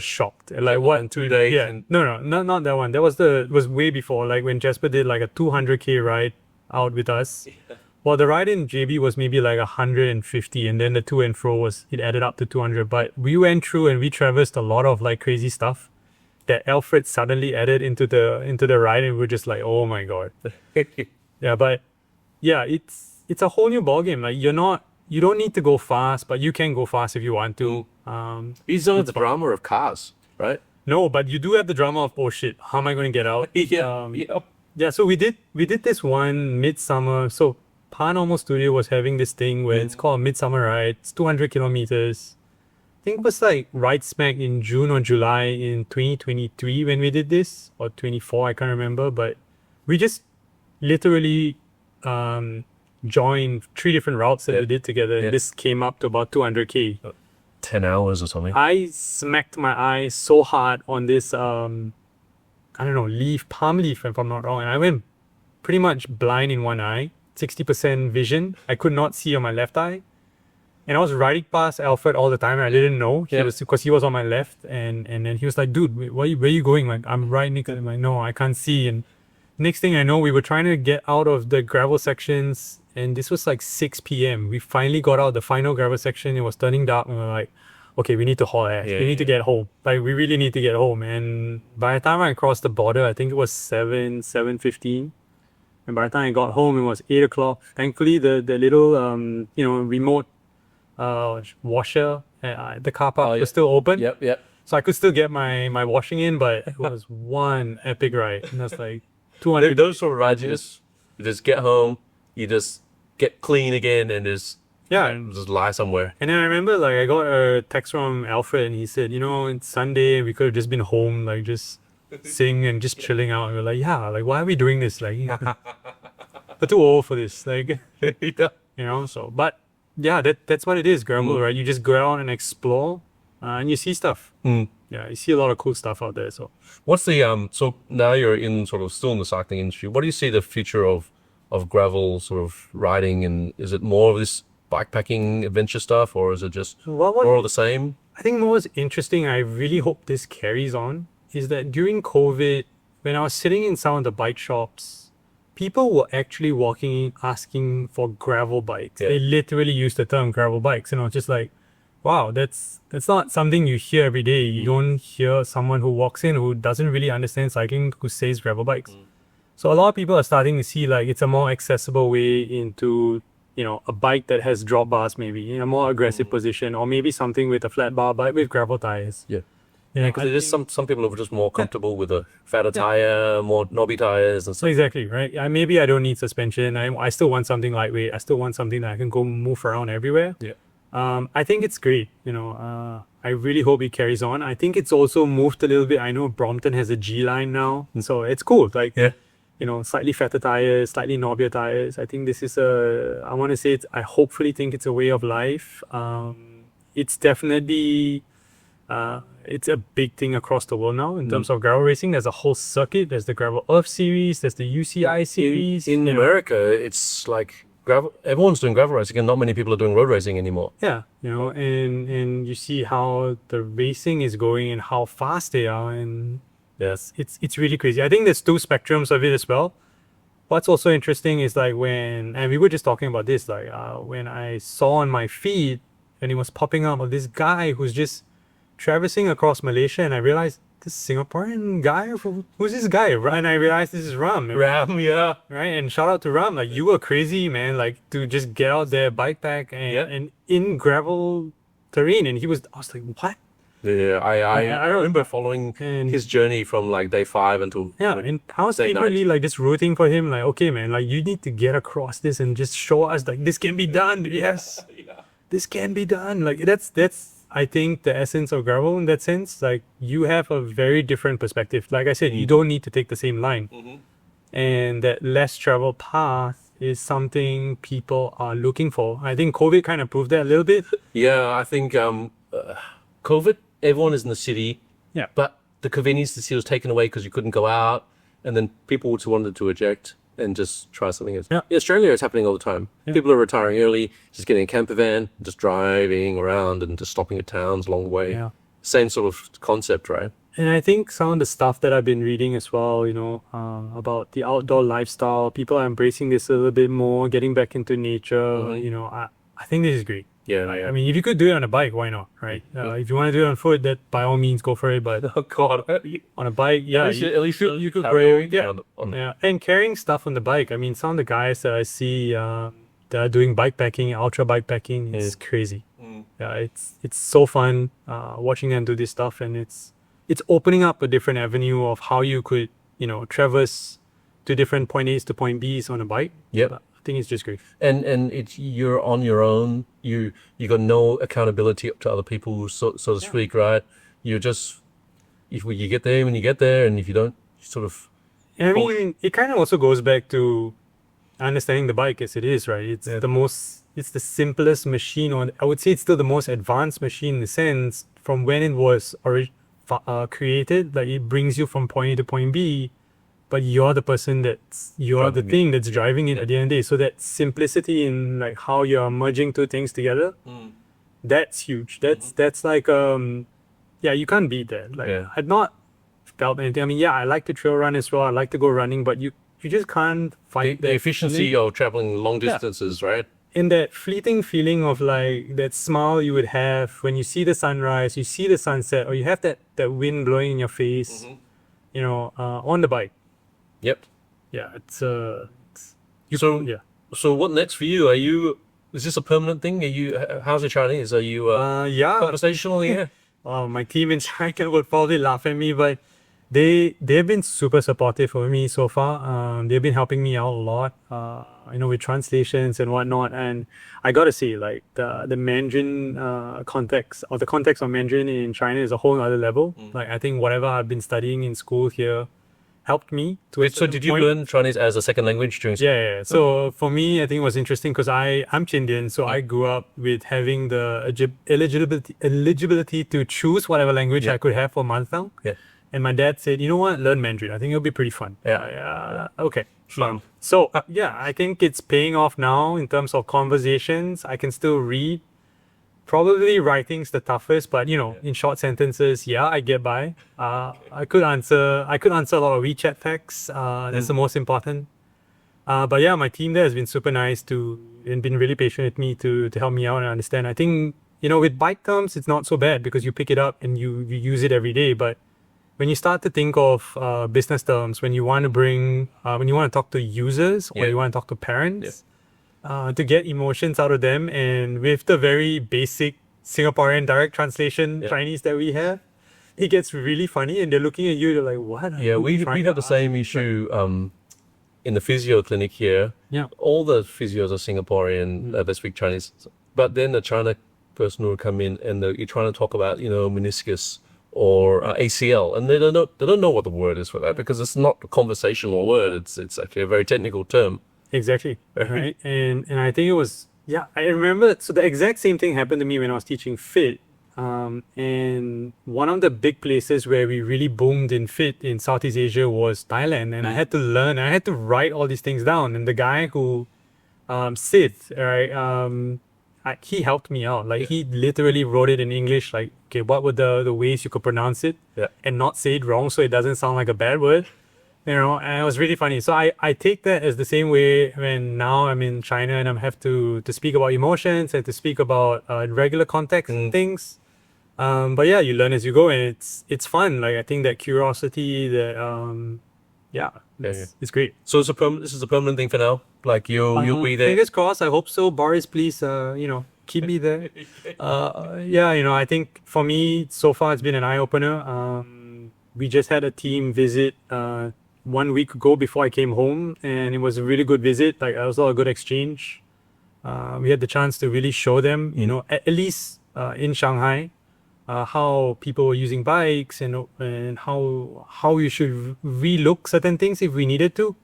shocked. Like, what? In 2 days? Yeah. No, not that one. That was way before. Like when Jasper did like a 200k ride out with us. Yeah. Well, the ride in JB was maybe like 150, and then the to and fro it added up to 200. But we went through and we traversed a lot of like crazy stuff that Alfred suddenly added into the ride, and we're just like, oh my god. But yeah, it's a whole new ballgame. Like you don't need to go fast, but you can go fast if you want to. You don't have the drama of cars, right? No, but you do have the drama of, oh shit, how am I going to get out? Yeah, so we did this one midsummer. So Paranormal Studio was having this thing where it's called Midsummer Ride. It's 200 kilometers. I think it was like right smack in June or July in 2023 when we did this, or 24, I can't remember. But we just literally joined 3 different routes that we did together. And this came up to about 200K. 10 hours or something. I smacked my eyes so hard on this, I don't know, palm leaf, if I'm not wrong. And I went pretty much blind in one eye, 60% vision. I could not see on my left eye. And I was riding past Alfred all the time. And I didn't know because he was on my left. And then he was like, dude, where are you going? Like, I'm right next to him. Like, no, I can't see. And next thing I know, we were trying to get out of the gravel sections. And this was like 6 p.m. We finally got out the final gravel section. It was turning dark. And we were like, okay, we need to haul ass. We need to get home. Like, we really need to get home. And by the time I crossed the border, I think it was 7:15. And by the time I got home, it was 8 o'clock. Thankfully, the little, remote washer at the car park was still open. Yep. So I could still get my washing in, but it was one epic ride. And that's like 200. Those sort of rides, you just get home, you just get clean again, and just lie somewhere. And then I remember, like, I got a text from Alfred, and he said, it's Sunday, we could have just been home, like, just sitting and just chilling out. And we're like, yeah, like, why are we doing this? Like, we're too old for this. Like, so, but yeah, that's what it is, gravel, right? You just go out and explore, and you see stuff. Yeah, you see a lot of cool stuff out there. So what's the, so now you're still in the cycling industry. What do you see the future of gravel sort of riding? And is it more of this bikepacking adventure stuff, or is it just more of the same? I think more interesting, I really hope this carries on, is that during COVID, when I was sitting in some of the bike shops, people were actually walking in asking for gravel bikes. They literally used the term gravel bikes, and I was just like, wow, that's not something you hear every day. You don't hear someone who walks in who doesn't really understand cycling who says gravel bikes. So a lot of people are starting to see, like, it's a more accessible way into, a bike that has drop bars, maybe in a more aggressive position, or maybe something with a flat bar bike with gravel tires. Because there's some people who are just more comfortable with a fatter tire, more knobby tires and stuff. Exactly, right? Maybe I don't need suspension. I still want something lightweight. I still want something that I can go move around everywhere. I think it's great. I really hope it carries on. I think it's also moved a little bit. I know Brompton has a G line now, so it's cool. Like, slightly fatter tires, slightly knobbier tires. I think this is I hopefully think it's a way of life. It's definitely, it's a big thing across the world now in terms of gravel racing. There's a whole circuit. There's the Gravel Earth series. There's the UCI series. In America, it's like gravel. Everyone's doing gravel racing, and not many people are doing road racing anymore. Yeah, and you see how the racing is going and how fast they are, and yes, it's really crazy. I think there's 2 spectrums of it as well. What's also interesting is, like, and we were just talking about this, like, when I saw on my feed and it was popping up of this guy who's just traversing across Malaysia, and I realized this Singaporean guy, who's this guy? And I realized this is Ram. Yeah. Right, and shout out to Ram. Like, you were crazy, man. Like, to just get out there, bike pack, and in gravel terrain. And I was like, what? Yeah, I remember following his journey from like day 5 until and I was literally like just rooting for him. Like, okay, man, like, you need to get across this and just show us, like, this can be done. Yes, this can be done. Like, that's I think the essence of gravel in that sense. Like, you have a very different perspective. Like I said, you don't need to take the same line, and that less traveled path is something people are looking for. I think COVID kind of proved that a little bit. Yeah, I think COVID, everyone is in the city. Yeah. But the convenience of the city was taken away because you couldn't go out, and then people just wanted to eject and just try something else. Yeah. In Australia, it's happening all the time. People are retiring early, just getting a camper van, just driving around and just stopping at towns along the way. Yeah. Same sort of concept, right? And I think some of the stuff that I've been reading as well, about the outdoor lifestyle, people are embracing this a little bit more, getting back into nature. I think this is great. I mean, if you could do it on a bike, why not, right? If you want to do it on foot, that by all means go for it. But Oh God! on a bike, yeah, At least you could carry go, yeah, yeah, and carrying stuff on the bike. I mean, some of the guys that I see that are doing bike packing, ultra bike packing, it's crazy. Yeah, it's so fun watching them do this stuff, and it's opening up a different avenue of how you could traverse to different point A's to point B's on a bike. Yep. But I think it's just great. And you're on your own. You got no accountability up to other people, so to speak, right? You're just if you get there when you get there, and if you don't, you sort of. I mean, it kind of also goes back to understanding the bike as it is, right? It's it's the simplest machine I would say it's still the most advanced machine in the sense from when it was created. Like it brings you from point A to point B, but you're the person the thing that's driving it at the end of the day. So that simplicity in like how you're merging two things together, that's huge. That's like you can't beat that. Like I'd not felt anything. I mean, I like to trail run as well. I like to go running, but you just can't fight the efficiency of traveling long distances, right? In that fleeting feeling of like that smile you would have when you see the sunrise, you see the sunset, or you have that wind blowing in your face, on the bike. Yep. Yeah, So what next for you? Is this a permanent thing? How's the Chinese? Are you conversational? Yeah. My team in China would probably laugh at me, but they've been super supportive of me so far. They've been helping me out a lot, with translations and whatnot. And I gotta say, like the Mandarin context or the context of Mandarin in China is a whole other level. Like I think whatever I've been studying in school here helped me. So did you learn Chinese as a second language during school? Yeah. So for me, I think it was interesting because I'm Chindian, so I grew up with having the eligibility to choose whatever language I could have for mother tongue. Yeah. And my dad said, you know what, learn Mandarin. I think it'll be pretty fun. Okay. Fun. So, I think it's paying off now in terms of conversations. I can still read. Probably writing's the toughest, but, in short sentences, I get by. I could answer a lot of WeChat texts. That's the most important. But my team there has been super nice and been really patient with me to help me out and understand. I think, with bike terms, it's not so bad because you pick it up and you use it every day. But when you start to think of business terms, when you want to talk to users or you want to talk to parents, to get emotions out of them, and with the very basic Singaporean direct translation Chinese that we have, it gets really funny, and they're looking at you. They're like, "What?" Yeah, we have the same issue in the physio clinic here. Yeah, all the physios are Singaporean. They speak Chinese, but then the China person will come in and you're trying to talk about meniscus or ACL, and they don't know what the word is for that because it's not a conversational word. It's actually a very technical term. Exactly. Right. And I think it was I remember. So the exact same thing happened to me when I was teaching fit. And one of the big places where we really boomed in fit in Southeast Asia was Thailand, and I had to learn. I had to write all these things down. And the guy who Sid, right? He helped me out. Like he literally wrote it in English. Like, okay, what were the ways you could pronounce it and not say it wrong so it doesn't sound like a bad word, and it was really funny. So I take that as the same way when now I'm in China and I have to speak about emotions and to speak about regular context and things. But you learn as you go, and it's fun. Like I think that curiosity, it's great. So this is a permanent thing for now. Like you'll be there. Fingers crossed. I hope so. Boris, please, keep me there. I think for me so far it's been an eye opener. We just had a team visit 1 week ago before I came home, and it was a really good visit. Like it was a good exchange. We had the chance to really show them, at least in Shanghai, how people were using bikes and how you should relook certain things if we needed to.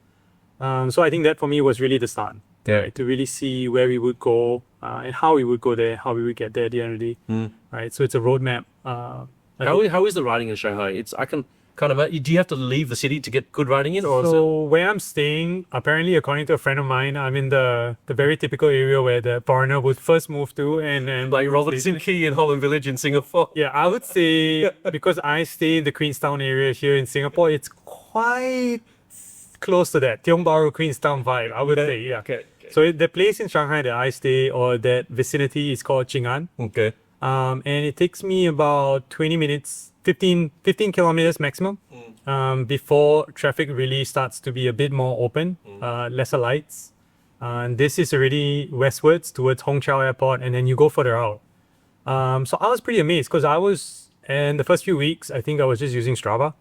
So I think that for me was really the start. Right, to really see where we would go and how we would go there, how we would get there at the end of the day. Right, so it's a roadmap. How is the riding in Shanghai? I can kind of. Do you have to leave the city to get good riding in, or so where I'm staying? Apparently, according to a friend of mine, I'm in the very typical area where the foreigner would first move to, and like Robertson Quay and Holland Village in Singapore. Yeah, I would say because I stay in the Queenstown area here in Singapore, it's quite close to that. Tiong Bahru, Queenstown vibe, I would say, yeah. Okay. So the place in Shanghai that I stay, or that vicinity, is called Qing'an. Okay. And it takes me about 20 minutes, 15 kilometers maximum, before traffic really starts to be a bit more open, lesser lights. And this is already westwards towards Hongqiao Airport, and then you go further out. So I was pretty amazed because in the first few weeks, I think I was just using Strava.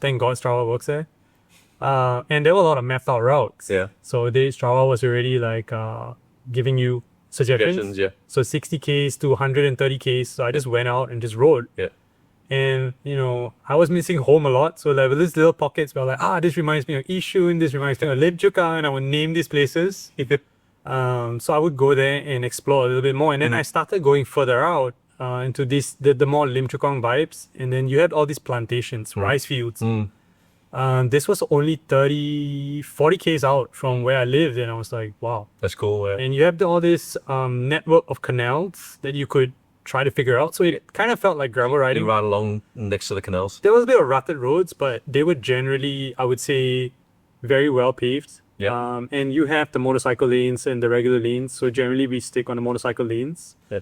Thank God Strava works there. And there were a lot of mapped out routes. Yeah. So Strava was already like giving you suggestions. Yeah. So 60Ks to 130Ks. So I just went out and just rode. Yeah. And, I was missing home a lot. So there were these little pockets where like, this reminds me of Yishun, this reminds me of Lim Chu Kang, and I would name these places. So I would go there and explore a little bit more. And then I started going further out into the more Lim Chu Kang vibes. And then you had all these plantations, rice fields. This was only 40 Ks out from where I lived. And I was like, wow. That's cool. Yeah. And you have all this network of canals that you could try to figure out. So it kind of felt like gravel riding. You ride along next to the canals. There was a bit of rutted roads, but they were generally, I would say, very well paved. Yeah. And you have the motorcycle lanes and the regular lanes. So generally we stick on the motorcycle lanes. Yeah.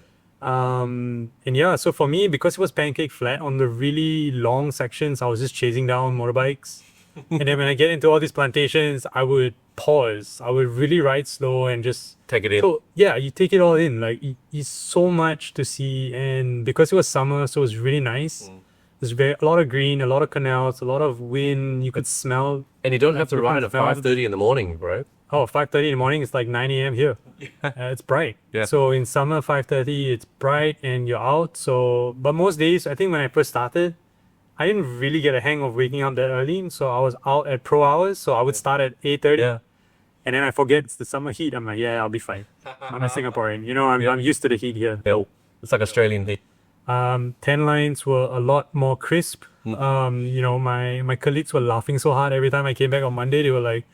So for me, because it was pancake flat on the really long sections, I was just chasing down motorbikes. And then when I get into all these plantations, I would pause. I would really ride slow and just take it in. So yeah, you take it all in. Like it's so much to see, and because it was summer, so it was really nice. There's a lot of green, a lot of canals, a lot of wind. You could smell. And you don't have to ride at 5:30 in the morning, right? 5:30 in the morning. It's like 9 a.m. here. It's bright. Yeah. So in summer, 5:30, it's bright and you're out. So, but most days, I think when I first started, I didn't really get a hang of waking up that early. So I was out at pro hours. So I would start at 8:30. Yeah. And then I forget it's the summer heat. I'm like, yeah, I'll be fine. I'm a Singaporean. I'm used to the heat here. Yeah. It's like Australian heat. 10 lines were a lot more crisp. My colleagues were laughing so hard every time I came back on Monday. They were like,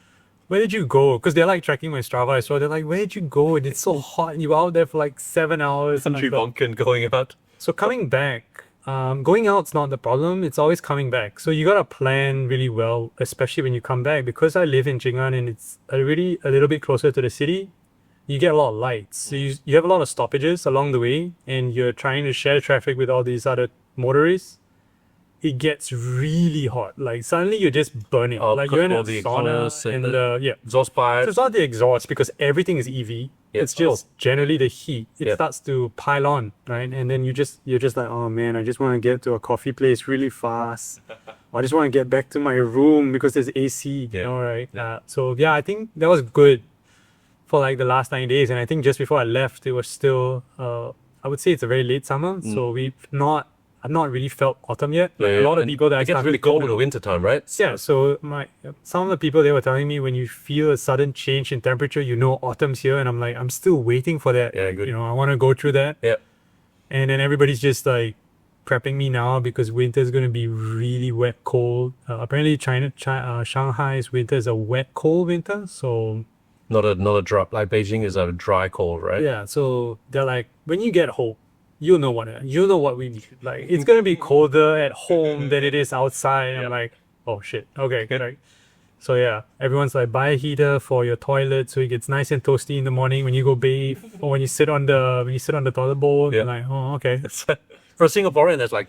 where did you go? Because they're like tracking my Strava. So they're like, where did you go? And it's so hot and you were out there for like 7 hours. Country bumpkin going out. So coming back, going out's not the problem. It's always coming back. So you got to plan really well, especially when you come back. Because I live in Qing'an and it's really a little bit closer to the city, you get a lot of lights. So you have a lot of stoppages along the way and you're trying to share traffic with all these other motorists. It gets really hot. Like suddenly you're just burning. Like you're in a sauna and the exhaust pipes. So it's not the exhaust because everything is EV. Yeah. It's just generally the heat. It starts to pile on, right? And then you're just like, oh man, I just want to get to a coffee place really fast. I just want to get back to my room because there's AC. Right? I think that was good for like the last 9 days. And I think just before I left, it was still, I would say it's a very late summer. So I've not really felt autumn yet. Like a lot of people that it gets really cold in the winter time, right? Yeah. So some of the people, they were telling me when you feel a sudden change in temperature, autumn's here, and I'm like, I'm still waiting for that. Yeah, good. I want to go through that. Yeah. And then everybody's just like prepping me now because winter's going to be really wet, cold. Apparently, Shanghai's winter is a wet, cold winter. So not a drop like Beijing is a dry cold, right? Yeah. So they're like, when you get home, you'll know what we need. Like it's gonna be colder at home than it is outside. I'm like, oh shit. Okay. Right. So yeah, everyone's like, buy a heater for your toilet so it gets nice and toasty in the morning when you go bathe or when you sit on the toilet bowl. Yeah. Like, oh, okay. For a Singaporean, that's like,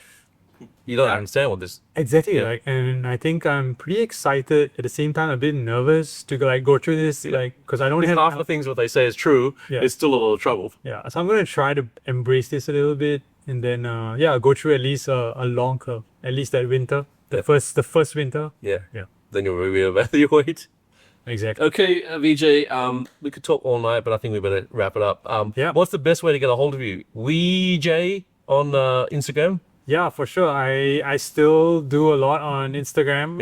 you don't understand what this. Exactly. Like, and I think I'm pretty excited at the same time, a bit nervous to go through this. Like, because I don't have half the things what they say is true. It's still a little trouble. Yeah. So I'm gonna try to embrace this a little bit, and then go through at least a long curve, at least that winter, the first winter. Yeah. Then you'll reevaluate. Exactly. Okay, VJ. We could talk all night, but I think we better wrap it up. What's the best way to get a hold of you? VJ on Instagram. Yeah, for sure. I still do a lot on Instagram,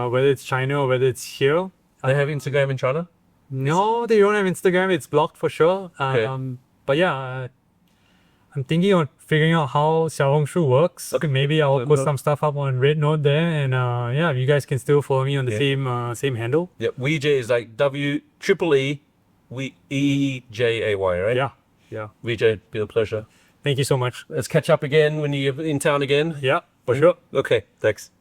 whether it's China or whether it's here. They have Instagram in China? No, they don't have Instagram. It's blocked for sure. But yeah, I'm thinking of figuring out how Xiaohongshu works. Okay. Maybe I'll put some stuff up on Red Note there. And you guys can still follow me on the same handle. Yeah, VJ is like WEEEJAY, right? Yeah. VJ, been a pleasure. Thank you so much. Let's catch up again when you're in town again. Yeah, for sure. Okay, thanks.